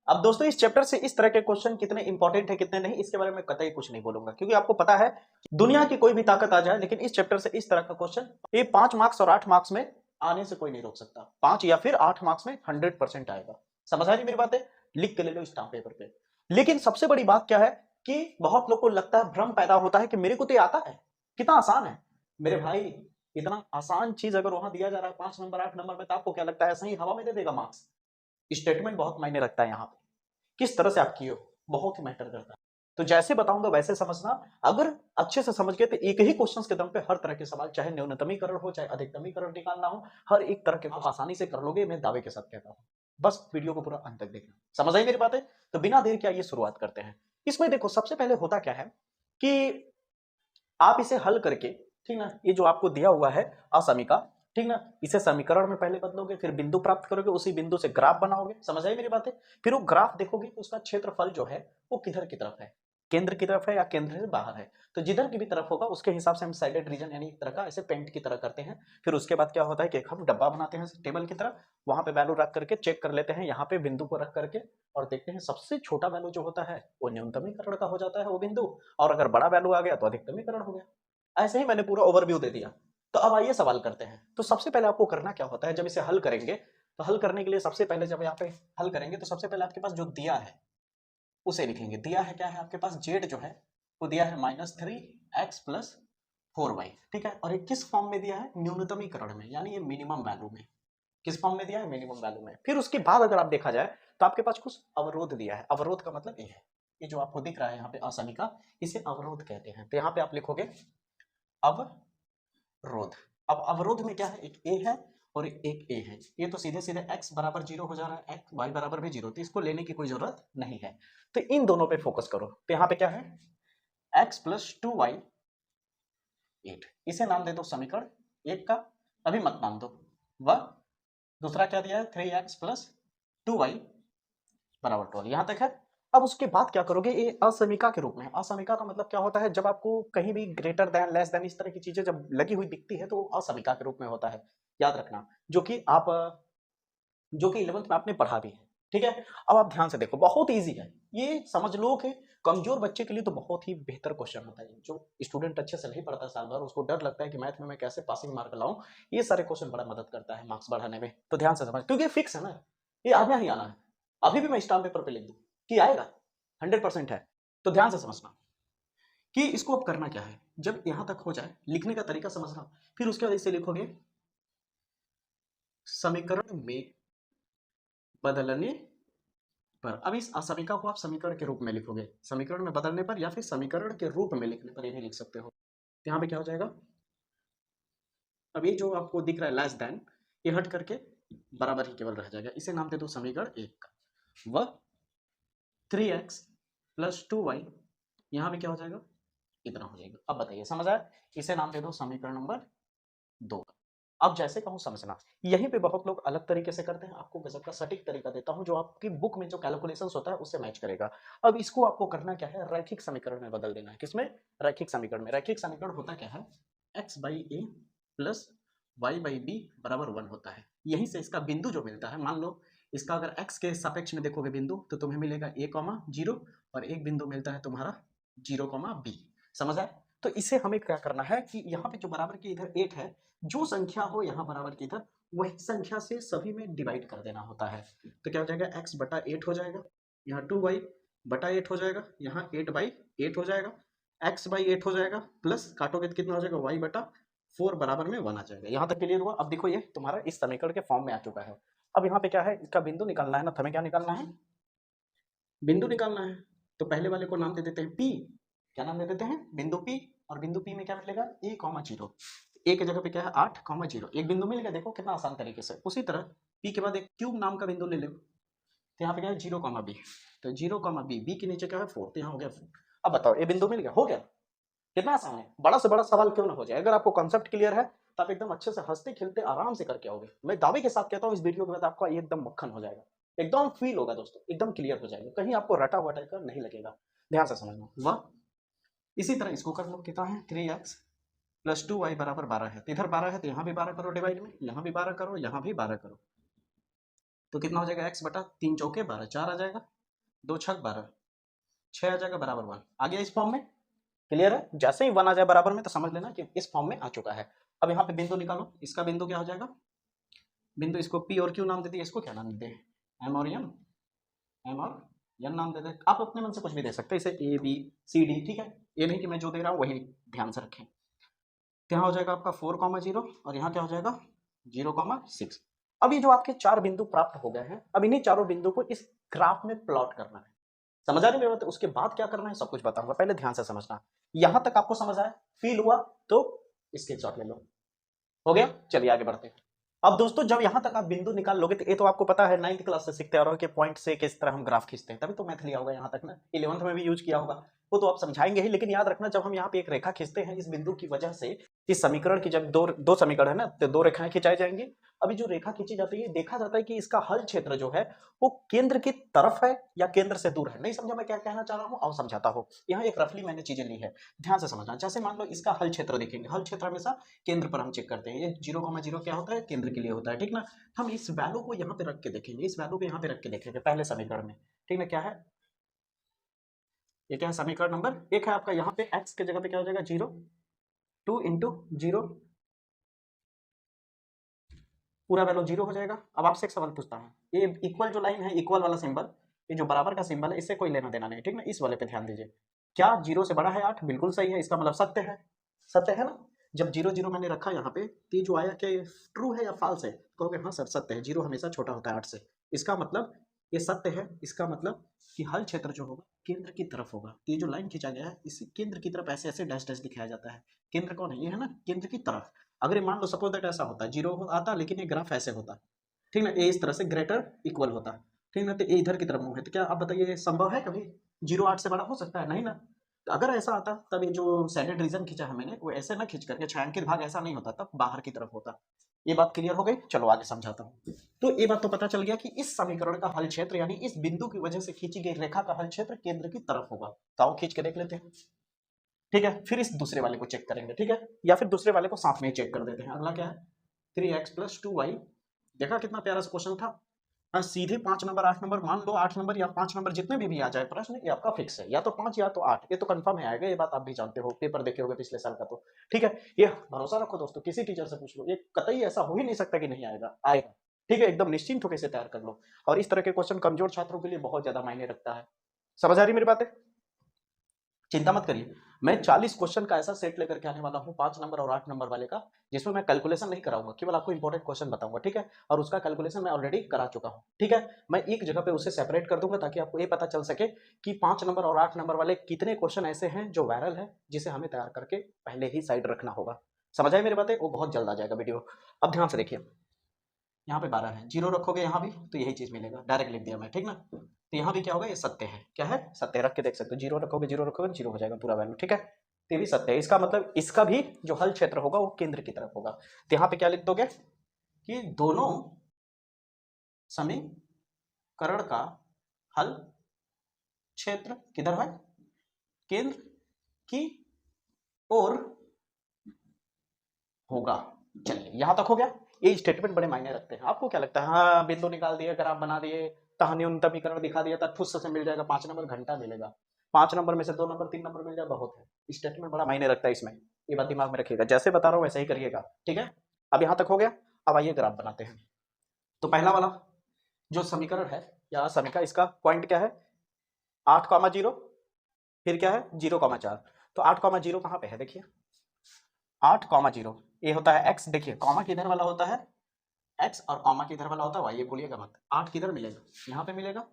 अब दोस्तों इस चैप्टर से इस तरह के क्वेश्चन कितने इंपॉर्टेंट है कितने नहीं इसके बारे में कतई कुछ नहीं बोलूंगा, क्योंकि आपको पता है दुनिया की कोई भी ताकत आ जाए लेकिन इस चैप्टर से इस तरह का क्वेश्चन ये 5 मार्क्स और 8 मार्क्स में आने से कोई नहीं रोक सकता। 5 या फिर 8 मार्क्स में 100% आएगा। समझ आ रही मेरी बात है? लिख के ले लो स्टाम्प पेपर पे। लेकिन सबसे बड़ी बात क्या है कि बहुत लोग को लगता है, भ्रम पैदा होता है कि मेरे को तो ये आता है, कितना आसान है। मेरे भाई, इतना आसान चीज अगर वहां दिया जा रहा है 5 नंबर 8 नंबर में, तो आपको क्या लगता है ऐसा ही हवा में दे देगा मार्क्स? स्टेटमेंट बहुत मायने रखता है यहाँ पे, किस तरह से आप किए हो बहुत ही मैटर करता है। तो जैसे बताऊंगा वैसे समझना। अगर अच्छे से समझ गए तो एक ही क्वेश्चन के दम पे हर तरह के सवाल, चाहे न्यूनतमीकरण हो चाहे अधिकतमीकरण निकालना हो, हर एक तरह के आप आसानी से कर लोगे, मैं दावे के साथ कहता हूं। बस वीडियो को पूरा अंत तक देखना। समझ आई मेरी बातें? तो बिना देर के आइए शुरुआत करते हैं। इसमें देखो सबसे पहले होता क्या है कि आप इसे हल करके, ठीक ना, ये जो आपको दिया हुआ है असमीका, ठीक ना, इसे समीकरण में पहले बदलोगे, फिर बिंदु प्राप्त करोगे, उसी बिंदु से ग्राफ बनाओगे। समझ आई मेरी बातें? फिर वो ग्राफ देखोगे कि उसका क्षेत्रफल जो है वो किधर की तरफ है, केंद्र की तरफ है या केंद्र से बाहर है। तो जिधर की भी तरफ होगा उसके हिसाब से हम साइडेड रीजन यानी एक तरह का ऐसे पेंट की तरह करते हैं। फिर उसके बाद क्या होता है कि एक हम डब्बा बनाते हैं टेबल की तरह, वहां पे वैल्यू रख करके चेक कर लेते हैं, यहाँ पे बिंदु को रख करके, और देखते हैं सबसे छोटा वैल्यू जो होता है वो न्यूनतमीकरण का हो जाता है वो बिंदु, और अगर बड़ा वैल्यू आ गया तो अधिकतमीकरण हो गया। ऐसे ही मैंने पूरा ओवरव्यू दे दिया। तो अब आइए सवाल करते हैं। तो सबसे पहले आपको करना क्या होता है जब इसे हल करेंगे, तो हल करने के लिए सबसे पहले जब यहाँ पे हल करेंगे तो सबसे पहले आपके पास जो दिया है उसे लिखेंगे। दिया है क्या है आपके पास, जेड जो है वो दिया है -3x+4y, ठीक है। और ये किस फॉर्म में दिया है, न्यूनतमीकरण में, यानी ये मिनिमम वैल्यू में। किस फॉर्म में दिया है, मिनिमम वैल्यू में। फिर उसके बाद अगर आप देखा जाए तो आपके पास कुछ अवरोध दिया है। अवरोध का मतलब ये है, ये जो आपको दिख रहा है यहाँ पे असमीका, इसे अवरोध कहते हैं। तो यहाँ पे आप लिखोगे अवरोध। अब अवरोध में क्या है, एक ए है और एक ए है। ये तो सीधे सीधे x बराबर 0 हो जा रहा है, x y बराबर भी 0, तो इसको लेने की कोई जरूरत नहीं है। तो इन दोनों पे फोकस करो। तो यहाँ पे क्या है, x+2y 8, इसे नाम दे दो समीकरण एक का, अभी मत नाम दो। वह दूसरा क्या दिया है, 3x+2y बराबर 12, यहां तक है। अब उसके बाद क्या करोगे, ये असमीका के रूप में। असमीका का मतलब क्या होता है, जब आपको कहीं भी ग्रेटर देन लेस देन इस तरह की चीजें जब लगी हुई दिखती है तो वो असमीका के रूप में होता है, याद रखना। जो कि 11th में आपने पढ़ा भी है, ठीक है। अब आप ध्यान से देखो, बहुत इजी है ये, समझ लो कि कमजोर बच्चे के लिए तो बहुत ही बेहतर क्वेश्चन होता है। जो स्टूडेंट अच्छे से नहीं पढ़ता साल भर, उसको डर लगता है कि मैथ में मैं कैसे पासिंग मार्क लाऊं, ये सारे क्वेश्चन बड़ा मदद करता है मार्क्स बढ़ाने में। तो ध्यान से समझ, क्योंकि फिक्स है ना, ये आना ही आना है। अभी भी मैं स्टाम्प पेपर पे लिख दूं कि आएगा, 100% है। तो ध्यान से समझना कि इसको अब करना क्या है। जब यहां तक हो जाए, लिखने का तरीका समझना, फिर उसके बाद इसे लिखोगे समीकरण में बदलने पर। अब इस असमीका को आप समीकरण के रूप में लिखोगे, समीकरण में बदलने पर या फिर समीकरण के रूप में लिखने पर, ये भी लिख सकते हो। तो यहाँ पे क्या हो जाएगा, अब ये जो आपको दिख रहा है लेस देन, ये हट करके बराबर ही केवल रह जाएगा। इसे नाम दे दो समीकरण एक का। वह 3x+2y, यहाँ पे क्या हो जाएगा, इतना हो जाएगा। अब बताइए समझ आया? इसे नाम दे दो समीकरण नंबर 2। अब जैसे कहूं समझना, यहीं पे बहुत लोग अलग तरीके से करते हैं। आपको गजब का सटीक तरीका देता हूं जो आपकी बुक में जो कैलकुलेशंस होता है उससे मैच करेगा। अब इसको आपको करना क्या है, रैखिक समीकरण में बदल देना है। किसमें, रैखिक समीकरण में। रैखिक समीकरण होता क्या है, x/a प्लस y/b बराबर 1 होता है। यहीं से इसका बिंदु जो मिलता है, मान लो इसका अगर x के सापेक्ष में देखोगे बिंदु, तो तुम्हें मिलेगा a, 0, और एक बिंदु मिलता है तुम्हारा 0, b। समझ आए? तो इसे हमें क्या करना है कि यहाँ पे जो बराबर के इधर 8 है, जो संख्या हो यहाँ बराबर की इधर, वही संख्या से सभी में डिवाइड कर देना होता है। तो क्या हो जाएगा, x/8 हो जाएगा, यहाँ 2y/8 हो जाएगा, यहाँ 8/8 हो जाएगा, x/8 हो जाएगा, प्लस काटोगे तो कितना हो जाएगा, y/4 बराबर में 1 आ जाएगा। यहाँ तक क्लियर हुआ? अब देखो ये तुम्हारा इस समीकरण के फॉर्म में आ चुका है। अब यहाँ पे क्या है, इसका बिंदु निकालना है ना, हमें क्या निकालना है, बिंदु निकालना है। तो पहले वाले को नाम दे देते हैं P। क्या नाम दे देते हैं, बिंदु P। और बिंदु P में क्या मिलेगा, a, 0। ए की जगह पे क्या है, 8, 0, एक बिंदु मिल गया। देखो कितना आसान तरीके से। उसी तरह P के बाद एक क्यूब नाम का बिंदु ले लो, तो यहाँ पे क्या है, 0, b। तो 0, b के नीचे क्या है, 4, तो यहाँ हो गया 4। अब बताओ, ये बिंदु मिल गया, हो गया। कितना आसान है, बड़ा से बड़ा सवाल क्यों ना हो जाए। अगर आपको कॉन्सेप्ट क्लियर है तो आप एकदम अच्छे से हंसते खेलते आराम से करके आओगे। मैं दावे के साथ कहता हूँ, इस वीडियो के बाद आपका एकदम मक्खन हो जाएगा, एकदम फील होगा दोस्तों, एकदम क्लियर हो जाएगा, कहीं आपको रटा हुआ टाइप का नहीं लगेगा। ध्यान से समझना। वह इसी तरह इसको कर लो, कितना है, 3x+2y बराबर 12 है। तो इधर 12 है तो यहाँ भी 12 करो डिवाइड में, यहाँ भी 12 करो, यहाँ भी 12 करो। तो कितना हो जाएगा x बटा 3 चौके 12, 4 आ जाएगा, 2 छक 12, 6 आ जाएगा बराबर 1। आ गया इस फॉर्म में, क्लियर है। जैसे ही 1 आ जाए बराबर में तो समझ लेना कि इस फॉर्म में आ चुका है। अब यहाँ पे बिंदु निकालो, इसका बिंदु क्या हो जाएगा, बिंदु इसको P और Q नाम दे दिए, इसको क्या नाम देते हैं, M और N, M और N नाम दे दे। आप अपने मन से कुछ भी दे सकते हैं, इसे A B C D, ठीक है, ये नहीं कि मैं जो दे रहा हूँ वही ध्यान से रखें। तो यहाँ हो जाएगा आपका 4,0 और यहाँ क्या हो जाएगा 0,6। अब ये जो आपके 4 बिंदु प्राप्त हो गए हैं, अब इन्हीं चारों बिंदु को इस ग्राफ में प्लॉट करना है। समझ आ रही मेरी बात? उसके बाद क्या करना है सब कुछ बताऊंगा, पहले ध्यान से समझना। यहां तक आपको समझ आया, फील हुआ तो स्क्रीनशॉट ले लो। हो गया, चलिए आगे बढ़ते हैं। अब दोस्तों जब यहां तक आप बिंदु निकाल लोगे तो ये तो आपको पता है 9th क्लास से सीखते आ रहे हो कि पॉइंट से किस तरह हम ग्राफ खींचते हैं, तभी तो मैथ लिया होगा यहां तक ना, 11th में भी यूज किया होगा, वो तो आप समझाएंगे ही। लेकिन याद रखना जब हम यहाँ पे एक रेखा खींचते हैं इस बिंदु की वजह से, इस समीकरण की जब दो समीकरण है ना, तो 2 रेखाएं खिंचाई जाएंगी। अभी जो रेखा खींची जाती है देखा जाता है कि इसका हल क्षेत्र जो है वो केंद्र की तरफ है या केंद्र से दूर है। नहीं समझा मैं क्या कहना चाह रहा हूँ, आओ समझाता हूँ। यहाँ एक रफली मैंने चीजें ली है, ध्यान से समझना। जैसे मान लो इसका हल क्षेत्र देखेंगे, हल क्षेत्र हमेशा केंद्र पर हम चेक करते हैं, ये 0,0 क्या होता है, केंद्र के लिए होता है, ठीक ना। हम इस वैल्यू को यहाँ पे रख के देखेंगे, इस वैल्यू को यहाँ पे रख के देखेंगे पहले समीकरण में, ठीक ना। क्या है ये, क्या है समीकरण नंबर 1 है आपका। यहाँ पे x के जगह पे क्या हो जाएगा 0, 2 इंटू 0, पूरा वैल्यू 0 हो जाएगा। अब आपसे एक सवाल पूछता हूँ, ये इक्वल जो लाइन है, इक्वल वाला सिंबल, ये जो बराबर का सिंबल है, इससे कोई लेना देना नहीं, ठीक ना। इस वाले पे ध्यान दीजिए, क्या 0 से बड़ा है 8, बिल्कुल सही है, इसका मतलब सत्य है, सत्य है ना। जब 0 0 मैंने रखा यहाँ पे, तो ये जो आया क्या ये ट्रू है या फॉल्स है, कहोगे हाँ सर सत्य है, 0 हमेशा छोटा होता है 8 से, इसका मतलब ये सत्य है। इसका मतलब कि हल क्षेत्र जो होगा केंद्र की तरफ होगा। तो ये जो लाइन खींचा गया है इसी केंद्र की तरफ ऐसे ऐसे डैश डैश दिखाया जाता है। केंद्र कौन है, ये है ना, केंद्र की तरफ। अगर ये मान लो सपोज दैट ऐसा होता, 0 आता लेकिन ये ग्राफ ऐसे होता, ठीक ना, ये इस तरह से ग्रेटर इक्वल होता, ठीक ना, तो ये इधर की तरफ मुंह है, तो क्या आप बताइए संभव है कभी 0 8 से बड़ा हो सकता है, नहीं ना। तो अगर ऐसा आता तब ये जो सैडेड रीजन खींचा है मैंने, वो ऐसे ना खींच करके छायांकित भाग ऐसा नहीं होता, तब बाहर की तरफ होता। ये बात क्लियर हो गई, चलो आगे समझाता हूँ। तो ये बात तो पता चल गया कि इस समीकरण का हल क्षेत्र यानी इस बिंदु की वजह से खींची गई रेखा का हल क्षेत्र केंद्र की तरफ होगा। तो आओ खींच के देख लेते हैं, ठीक है। फिर इस दूसरे वाले को चेक करेंगे, ठीक है, या फिर दूसरे वाले को साथ में चेक कर देते हैं। अगला क्या है 3x + 2y, देखा कितना प्यारा सा क्वेश्चन था। हाँ सीधे 5 नंबर 8 नंबर, मान लो 8 नंबर या 5 नंबर जितने भी आ जाए प्रश्न, ये आपका फिक्स है, या तो 5 या तो 8, ये तो कंफर्म है आएगा, ये बात आप भी जानते हो, पेपर देखे होगे पिछले साल का तो, ठीक है। ये भरोसा रखो दोस्तों, किसी टीचर से पूछ लो, ये कतई ऐसा हो ही नहीं सकता कि नहीं आएगा, आएगा, ठीक है। एकदम निश्चिंत होकर इसे तैयार कर लो। और इस तरह के क्वेश्चन कमजोर छात्रों के लिए बहुत ज्यादा मायने रखता है। समझ आ रही मेरी बातें, चिंता मत करिए। मैं 40 क्वेश्चन का ऐसा सेट लेकर के आने वाला हूँ, 5 नंबर और 8 नंबर वाले का, जिसमें मैं कैलकुलेशन नहीं कराऊंगा, केवल आपको इंपॉर्टेंट क्वेश्चन बताऊंगा, ठीक है। और उसका कैलकुलेशन मैं ऑलरेडी करा चुका हूँ, ठीक है। मैं एक जगह पे उसे सेपरेट कर दूंगा ताकि आपको ये पता चल सके कि 5 नंबर और 8 नंबर वाले कितने क्वेश्चन ऐसे हैं जो वायरल है, जिसे हमें तैयार करके पहले ही साइड रखना होगा। समझ आए मेरी बातें, वो बहुत जल्द आ जाएगा वीडियो। अब ध्यान से देखिए, यहाँ पे 12 है, 0 रखोगे यहाँ भी तो यही चीज मिलेगा, डायरेक्ट लिख दिया मैं, ठीक ना। तो यहाँ भी क्या होगा, ये सत्य है, क्या है सत्य, रख के देख सकते हो, 0 रखोगे 0 रखोगे 0 हो जाएगा पूरा वैल्यू, ठीक है। तो ये भी सत्य है, इसका मतलब इसका भी जो हल क्षेत्र होगा वो केंद्र की तरफ होगा। तो यहाँ पे क्या लिख दोगे कि दोनों समीकरण का हल क्षेत्र किधर है, केंद्र की ओर होगा। चलिए यहां तक हो गया। ये स्टेटमेंट बड़े मायने रखते हैं। आपको क्या लगता है, हाँ बिंदु निकाल दिए, ग्राफ बना दिए, न्यूनतमीकरण दिखा दिया, तब ठुस से मिल जाएगा 5 नंबर, घंटा मिलेगा, 5 नंबर में से 2 नंबर 3 नंबर मिल जाए बहुत है। स्टेटमेंट बड़ा मायने रखता है इसमें, ये बात दिमाग में रखिएगा, जैसे बता रहा हूँ वैसे ही करिएगा, ठीक है। अब यहाँ तक हो गया, अब आइए ग्राफ बनाते हैं। तो पहला वाला जो समीकरण है या समीकरण, इसका पॉइंट क्या है 8,0, फिर क्या है 0,4। तो 8,0 कहाँ पे है, देखिए 8,0 ये होता है x, देखिए कॉमा किधर वाला होता है x और कॉमा किधर वाला होता है y, ये भूलिएगा मत। 8 किधर मिलेगा, यहाँ पे मिलेगा,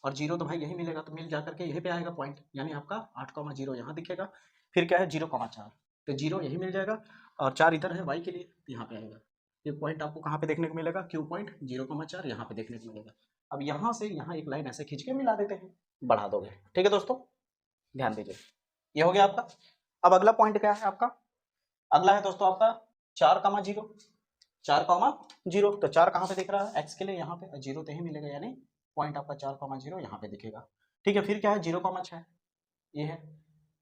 और 0 तो भाई यही मिलेगा, तो मिल जाकर के यहीं पे आएगा पॉइंट, यानी आपका 8,0 यहाँ दिखेगा। फिर क्या है 0,4, तो 0 यही मिल जाएगा, और 4 इधर है y के लिए, तो यहाँ पे आएगा। ये पॉइंट आपको कहाँ पे देखने को मिलेगा, क्यू पॉइंट 0,4 यहाँ पे देखने को मिलेगा। अब यहाँ से यहाँ एक लाइन ऐसे खींच के मिला देते हैं, बढ़ा दोगे, ठीक है दोस्तों, ध्यान दीजिए। ये हो गया आपका। अब अगला पॉइंट क्या है आपका, अगला है दोस्तों आपका 4,0, 4,0, तो 4 कहाँ पे दिख रहा है, x के लिए यहाँ पे 0 तो ही मिलेगा, यानी पॉइंट आपका 4,0 यहाँ पे दिखेगा, ठीक है। फिर क्या है 0,6, ये है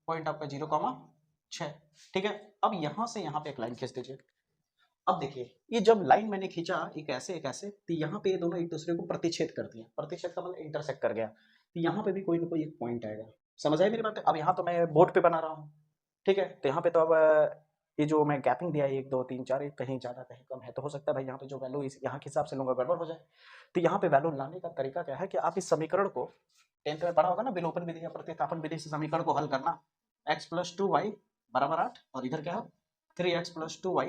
पॉइंट आपका 0,6, ठीक है। अब यहाँ से यहाँ पे एक लाइन खींच दीजिए, अब देखिए ये जब लाइन मैंने खींचा एक ऐसे, तो यहाँ पे ये दोनों एक दूसरे को प्रतिच्छेद कर दिया, प्रतिच्छेद का मतलब इंटरसेक्ट कर गया, तो यहाँ पे भी कोई ना कोई एक पॉइंट आएगा। समझ आई मेरी बात? अब यहाँ तो मैं बोर्ड पे बना रहा हूँ, ठीक है, तो यहाँ पे तो अब ये जो मैं गैपिंग दिया है 1 2 3 4 कहीं ज़्यादा कहीं कम है, तो हो सकता है भाई यहाँ पे जो वैल्यू इस यहाँ के हिसाब से लूँगा गड़बड़ हो जाए। तो यहाँ पे वैल्यू लाने का तरीका क्या है कि आप इस समीकरण को 10th में पढ़ा होगा ना, विलोपन विधि या प्रतिस्थापन विधि से समीकरण को हल करना। x + 2y = 8 और इधर क्या है 3x + 2y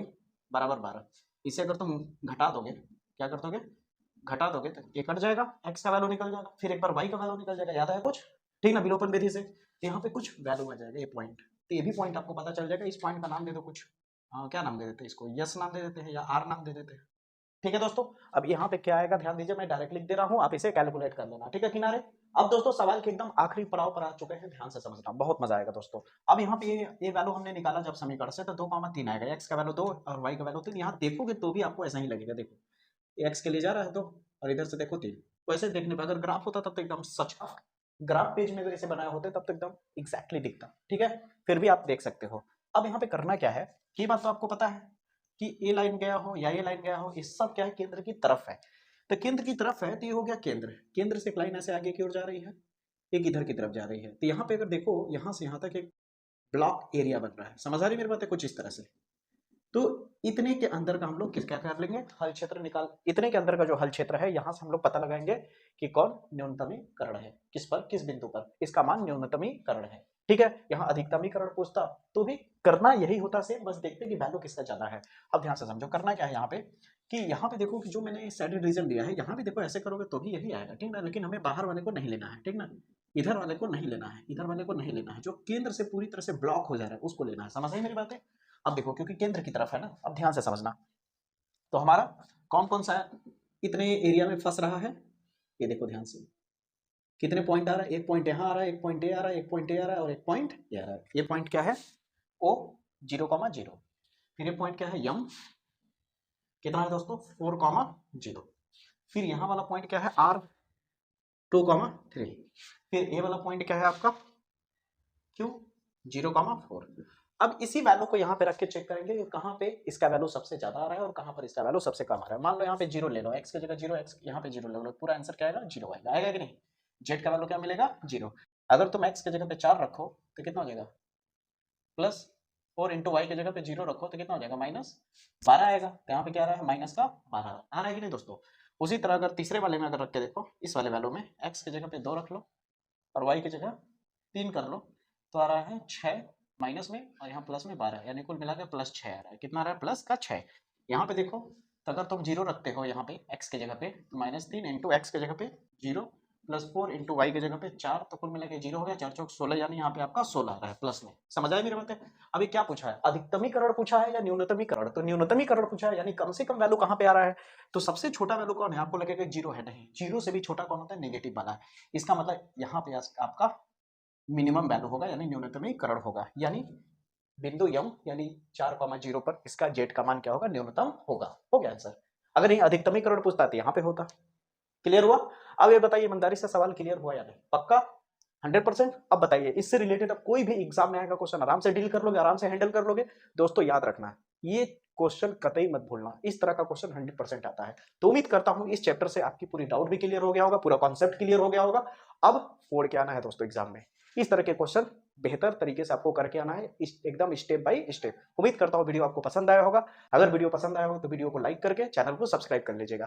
= 12। इसे अगर तुम घटा दोगे, क्या कर दोगे, घटा दोगे तो ये कट जाएगा, x का वैल्यू निकल जाएगा, फिर एक बार y का वैल्यू निकल जाएगा, याद है कुछ? ठीक ना, विलोपन विधि से। तो यहाँ पे कुछ वैल्यू आ जाएगा, ये पॉइंट, तो ये भी पॉइंट आपको पता चल जाएगा। इस पॉइंट का नाम दे दो कुछ, क्या नाम दे देते हैं इसको, यस नाम दे देते हैं या आर नाम दे देते हैं। ठीक है दोस्तों, अब यहाँ पे क्या आएगा ध्यान दीजिए, मैं डायरेक्ट लिख दे रहा हूँ, आप इसे कैलकुलेट कर लेना, ठीक है किनारे। अब दोस्तों सवाल के एकदम आखिरी पड़ाव पर आ चुके हैं, ध्यान से समझना, बहुत मजा आएगा दोस्तों। अब यहाँ पे ये वैल्यू हमने निकाला जब समीकरण से, तो 2,3 आएगा, x का वैल्यू 2 और y का वैल्यू 3। यहाँ देखोगे तो भी आपको ऐसा ही लगेगा, देखो x के लिए जा रहा है 2 और इधर से देखो 3। वैसे देखने पर अगर ग्राफ होता तब तो एकदम सच, ग्राफ पेज में अगर इसे बनाए होते तब तो एकदम एग्जैक्टली दिखता, ठीक है, फिर भी आप देख सकते हो। अब यहाँ पे करना क्या है, ये बात तो आपको पता है कि ए लाइन गया हो या ये लाइन गया हो, ये सब क्या है, केंद्र की तरफ है। तो केंद्र की तरफ है तो ये हो गया केंद्र, केंद्र से एक लाइन ऐसे आगे की ओर जा रही है, एक इधर की तरफ जा रही है। तो यहाँ पे अगर देखो यहाँ से यहाँ तक एक ब्लॉक एरिया बन रहा है, समझ आ रही मेरी बात है, कुछ इस तरह से। तो इतने के अंदर का हम लोग किस क्या कर लेंगे, हल क्षेत्र निकाल, इतने के अंदर का जो हल क्षेत्र है यहाँ से हम लोग पता लगाएंगे कि कौन न्यूनतमीकरण है, किस पर, किस बिंदु पर इसका मान न्यूनतमीकरण है, ठीक है। यहाँ अधिकतमीकरण पूछता तो भी करना यही होता से, बस देखते कि वैल्यू किसका ज्यादा है। अब ध्यान से समझो करना क्या है यहाँ पे, कि यहाँ पे देखो कि जो मैंने सैडेड रीजन लिया है, यहाँ भी देखो ऐसे करोगे तो भी यही आएगा, ठीक ना, लेकिन हमें बाहर वाले को नहीं लेना है, ठीक ना, इधर वाले को नहीं लेना है, इधर वाले को नहीं लेना है, जो केंद्र से पूरी तरह से ब्लॉक हो जा रहा है उसको लेना है। समझ आई मेरी बात है? अब देखो क्योंकि केंद्र की तरफ है ना, अब ध्यान से समझना, तो हमारा कौन कौन सा इतने एरिया में फंस रहा है, ये देखो ध्यान से, कितने पॉइंट आ रहा है, एक पॉइंट यहाँ आ रहा है, एक पॉइंट ए आ रहा है, एक पॉइंट ए आ रहा है और एक पॉइंट ए आ रहा है। ये पॉइंट क्या है, ओ 0,0, फिर ये पॉइंट क्या है यम, कितना है दोस्तों 4,0, फिर यहाँ वाला पॉइंट क्या है आर 2,3, फिर ए वाला पॉइंट क्या है आपका क्यू 0,4। अब इसी वैल्यू को यहाँ पे रख के चेक करेंगे कहाँ पे इसका वैल्यू सबसे ज्यादा आ रहा है और कहाँ पर इसका वैल्यू सबसे कम आ रहा है। मान लो यहाँ पे 0 ले लो, x की जगह 0, x यहाँ पे 0 ले लो, पूरा आंसर क्या आएगा 0 आएगा, आएगा कि नहीं। z का वैल्यू क्या मिलेगा 0। अगर तुम x की जगह पे 4 रखो तो कितना हो जाएगा +4 इंटू वाई की जगह पे 0 रखो तो कितना हो जाएगा -12 आएगा। तो यहाँ पे क्या आ रहा है -12 आ रहा है कि नहीं दोस्तों। उसी तरह अगर तीसरे वाले में अगर रख के देखो, इस वाले वैल्यू में x की जगह पे 2 रख लो और y की जगह 3 कर लो, तो आ रहा है 6 माइनस में और यहाँ प्लस में 12, यानी कुल मिला के +6 आ रहा है। कितना आ रहा है प्लस का 6। यहाँ पे देखो तो अगर तुम 0 रखते हो यहाँ पे x के जगह पे तो -3 इंटू एक्स के जगह पे 0 +4 इंटू वाई के जगह पे 4, तो कुल मिला के 0 हो गया, 4 चौक 16, यानी यहाँ पे आपका 16 आ रहा है प्लस में। समझ आए मेरी बात है? अभी क्या पूछा है, अधिकतमीकरण पूछा है या न्यूनतमीकरण, तो न्यूनतमीकरण पूछा है, यानी कम से कम वैल्यू कहाँ पे आ रहा है। तो सबसे छोटा वैल्यू कौन है, आपको लगेगा 0 है, नहीं, 0 से भी छोटा कौन होता है, नेगेटिव वाला। इसका मतलब यहाँ पे आपका मिनिमम वैल्यू होगा, यानी न्यूनतमीकरण होगा, यानी बिंदु यम यानी 4,0 पर इसका जेड का मान क्या होगा, न्यूनतम होगा। हो गया आंसर। अगर ये अधिकतमीकरण पूछता तो यहाँ पे होता। क्लियर हुआ? अब ये बताइए ईमानदारी से सवाल क्लियर हुआ या नहीं, पक्का 100%? अब बताइए इससे रिलेटेड अब कोई भी एग्जाम में आएगा क्वेश्चन आराम से डील कर लोगे, आराम से हैंडल कर लोगे। दोस्तों याद रखना ये क्वेश्चन कतई मत भूलना, इस तरह का क्वेश्चन 100% आता है। तो उम्मीद करता हूं इस चैप्टर से आपकी पूरी डाउट भी क्लियर हो गया होगा, पूरा कॉन्सेप्ट क्लियर हो गया होगा। अब फोड़ के आना है दोस्तों एग्जाम में, इस तरह के क्वेश्चन बेहतर तरीके से आपको करके आना है, एकदम स्टेप बाय स्टेप। उम्मीद करता हूं वीडियो आपको पसंद आया होगा। अगर वीडियो पसंद आया हो तो वीडियो को लाइक करके चैनल को सब्सक्राइब कर लीजिएगा।